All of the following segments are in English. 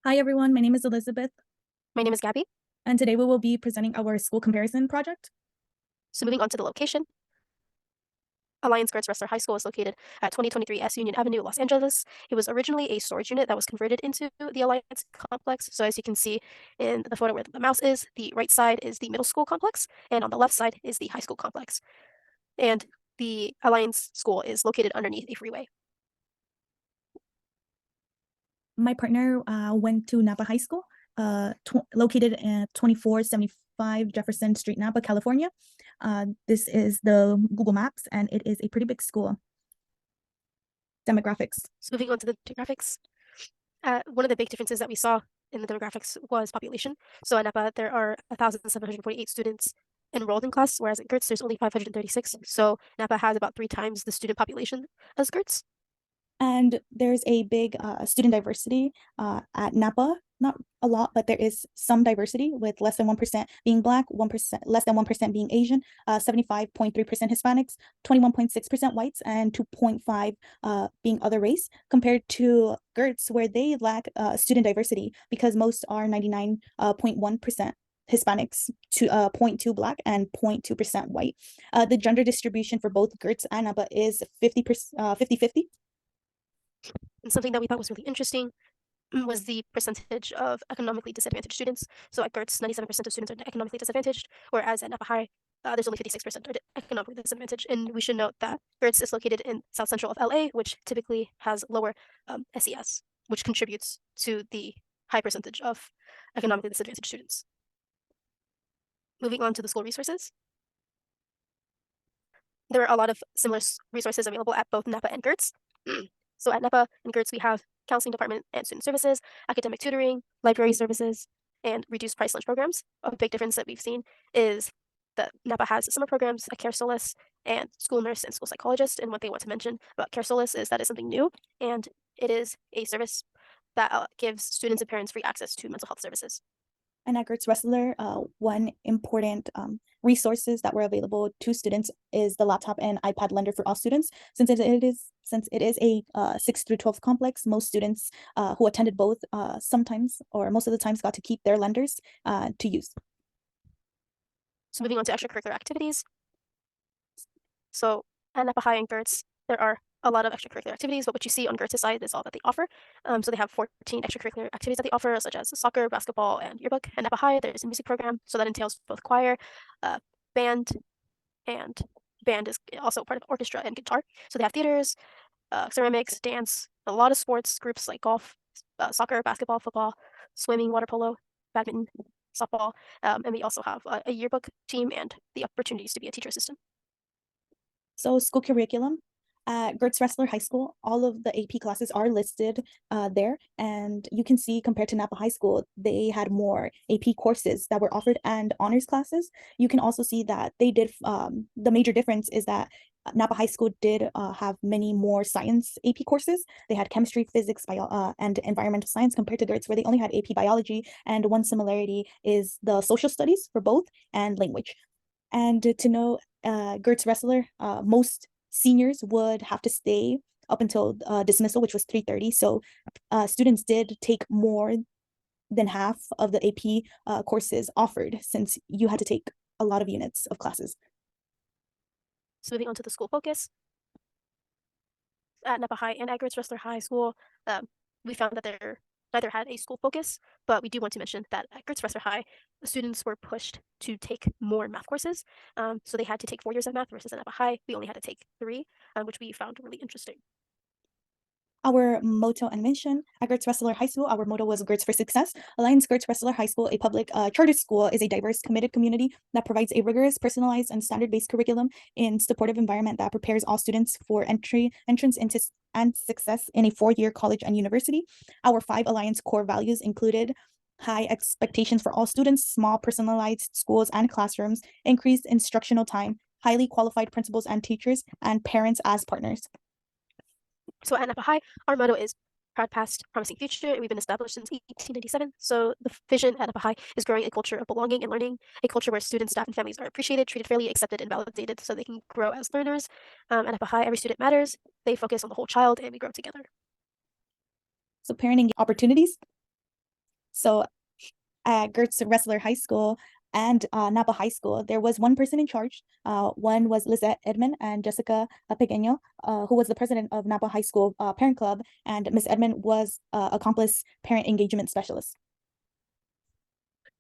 Hi everyone, my name is Elizabeth, My name is Gabby. and today we will be presenting our school comparison project. So moving on to the location, Alliance Girls Wrestler High School is located at 2023 S Union Avenue, Los Angeles. It was originally a storage unit that was converted into the Alliance complex. So as you can see in the photo where the mouse is, the right side is the middle school complex, and on the left side is the high school complex. And the Alliance school is located underneath a freeway. My partner went to Napa High School, located at 2475 Jefferson Street, Napa, California. This is the Google Maps, and it is a pretty big school. Demographics. So moving on to the demographics, one of the big differences that we saw in the demographics was population. So at Napa, there are 1,748 students enrolled in class, whereas at Gertz, there's only 536. So Napa has about 3 times the student population as Gertz. And there's a big student diversity at Napa. Not a lot, but there is some diversity with less than 1% being Black, 1% less than 1% being Asian, 75.3% Hispanics, 21.6% whites, and 2.5 being other race, compared to Gertz, where they lack student diversity because most are 99.1%. Hispanics to 0.2 Black and 0.2% white. The gender distribution for both Gertz and Napa is 50%, 50-50. And something that we thought was really interesting was the percentage of economically disadvantaged students. So at Gertz, 97% of students are economically disadvantaged, whereas at Napa High, there's only 56% are economically disadvantaged. And we should note that Gertz is located in South Central of LA, which typically has lower SES, which contributes to the high percentage of economically disadvantaged students. Moving on to the school resources. There are a lot of similar resources available at both Napa and Gertz. So at Napa and Gertz, we have counseling department and student services, academic tutoring, library services, and reduced price lunch programs. A big difference that we've seen is that Napa has summer programs, a Care Solace, and school nurse and school psychologist. And what they want to mention about Care Solace is that it's something new, and it is a service that gives students and parents free access to mental health services. And at Gertz Wrestler, one important resources that were available to students is the laptop and iPad lender for all students. Since it is a 6th through 12th complex, most students who attended both sometimes or most of the times got to keep their lenders to use. So moving on to extracurricular activities. So at Napa High and Gertz, there are a lot of extracurricular activities, but what you see on Gertz's side is all that they offer. So they have 14 extracurricular activities that they offer, such as soccer, basketball, and yearbook. At Napa High, there's a music program, so that entails both choir, band, and band is also part of orchestra and guitar. So they have theaters, ceramics, dance, a lot of sports groups like golf, soccer, basketball, football, swimming, water polo, badminton, softball, and we also have a yearbook team and the opportunities to be a teacher assistant. So school curriculum. At Gertz Wrestler High School, all of the AP classes are listed there, and you can see compared to Napa High School, they had more AP courses that were offered and honors classes. You can also see that they did, the major difference is that Napa High School did have many more science AP courses. They had chemistry, physics, and environmental science compared to Gertz, where they only had AP biology, and one similarity is the social studies for both and language. And to know Gertz Wrestler, most seniors would have to stay up until dismissal, which was 3:30. So students did take more than half of the AP courses offered, since you had to take a lot of units of classes. So moving on to the school focus. At Napa High and at Gertz Wrestler High School, we found that there neither had a school focus, but we do want to mention that at Gertz Wrestler High, the students were pushed to take more math courses. So they had to take 4 years of math versus at Napa High, we only had to take 3, which we found really interesting. Our motto and mission at Gertz Wrestler High School, our motto was Gertz for Success. Alliance Gertz Wrestler High School, a public charter school, is a diverse, committed community that provides a rigorous, personalized, and standard-based curriculum in supportive environment that prepares all students for entrance into and success in a 4-year college and university. Our 5 Alliance core values included high expectations for all students, small personalized schools and classrooms, increased instructional time, highly qualified principals and teachers, and parents as partners. So at Napa High, our motto is proud past, promising future. We've been established since 1897. So the vision at Napa High is growing a culture of belonging and learning, a culture where students, staff, and families are appreciated, treated fairly, accepted, and validated so they can grow as learners. At Napa High, every student matters. They focus on the whole child, and we grow together. So parenting opportunities. So at Gertz Ressler High School and Napa High School, there was one person in charge. One was Lizette Edmond and Jessica Pequeño, who was the president of Napa High School Parent Club, and Miss Edmond was accomplice parent engagement specialist.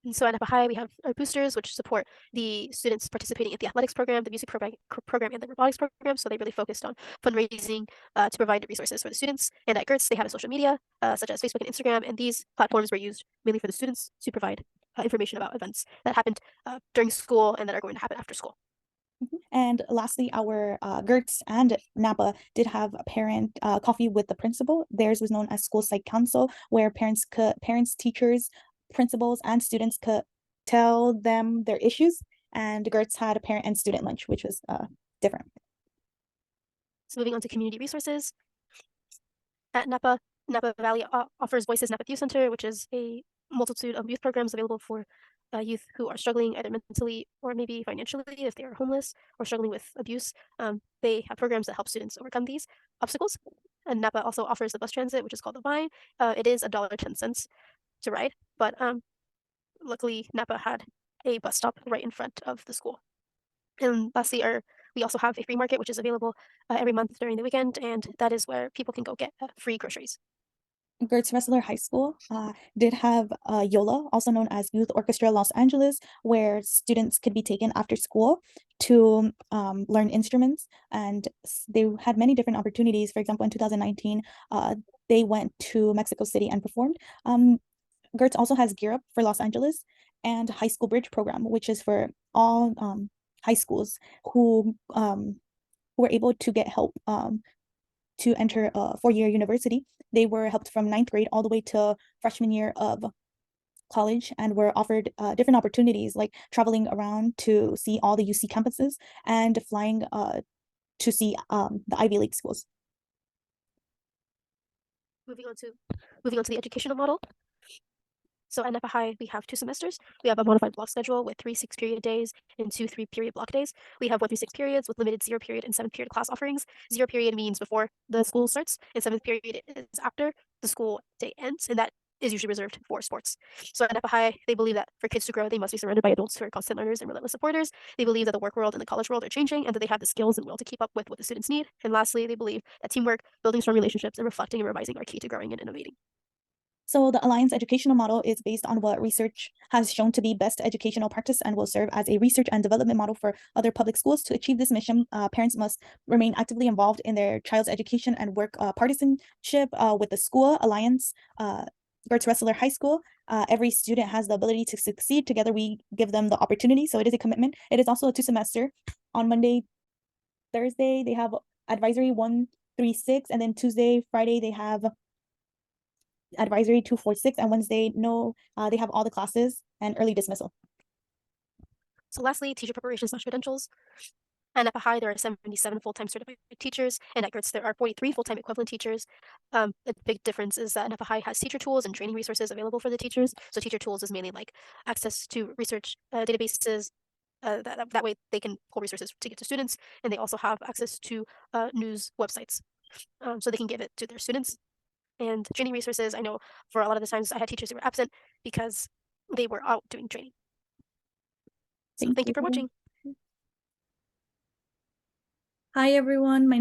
And so at Napa High, we have our boosters, which support the students participating in the athletics program, the music program, and the robotics program. So they really focused on fundraising to provide resources for the students. And at Gertz, they have a social media such as Facebook and Instagram, and these platforms were used mainly for the students to provide information about events that happened during school and that are going to happen after school. And lastly, our Gertz and Napa did have a parent coffee with the principal. Theirs was known as School Site Council, where parents, teachers, principals, and students could tell them their issues. And Gertz had a parent and student lunch, which was different. So moving on to community resources. At Napa Valley offers Voices Napa Youth Center, which is a multitude of youth programs available for youth who are struggling either mentally or maybe financially if they are homeless or struggling with abuse. They have programs that help students overcome these obstacles. And Napa also offers the bus transit, which is called the Vine. It is $1.10 to ride, but luckily Napa had a bus stop right in front of the school. And lastly, we also have a free market, which is available every month during the weekend, and that is where people can go get free groceries. Gertz Ressler High School did have YOLA, also known as Youth Orchestra Los Angeles, where students could be taken after school to learn instruments. And they had many different opportunities. For example, in 2019, they went to Mexico City and performed. Gertz also has Gear Up for Los Angeles and High School Bridge program, which is for all high schools who were able to get help to enter a four-year university. They were helped from 9th grade all the way to freshman year of college and were offered different opportunities like traveling around to see all the UC campuses and flying to see the Ivy League schools. Moving on to the educational model. So at Napa High, we have 2 semesters. We have a modified block schedule with 3 6-period days and 2 3-period block days. We have 1 through 6 periods with limited 0 period and 7 period class offerings. 0 period means before the school starts, and 7th period is after the school day ends, and that is usually reserved for sports. So at Napa High, they believe that for kids to grow, they must be surrounded by adults who are constant learners and relentless supporters. They believe that the work world and the college world are changing and that they have the skills and will to keep up with what the students need. And lastly, they believe that teamwork, building strong relationships, and reflecting and revising are key to growing and innovating. So the Alliance educational model is based on what research has shown to be best educational practice and will serve as a research and development model for other public schools. To achieve this mission, parents must remain actively involved in their child's education and work partisanship with the school, Alliance, Gertz Ressler High School. Every student has the ability to succeed. Together, we give them the opportunity. So it is a commitment. It is also a 2-semester. On Monday, Thursday, they have advisory 1 3 6, and then Tuesday, Friday, they have advisory 2 4 6, and Wednesday they have all the classes and early dismissal. So lastly, teacher preparation/credentials. At Napa High, there are 77 full-time certified teachers, and at Gertz, there are 43 full-time equivalent teachers. The big difference is that Napa High has teacher tools and training resources available for the teachers. So teacher tools is mainly like access to research databases. That way they can pull resources to get to students, and they also have access to news websites, so they can give it to their students. And training resources, I know for a lot of the times I had teachers who were absent because they were out doing training. So thank you for watching. Hi everyone, my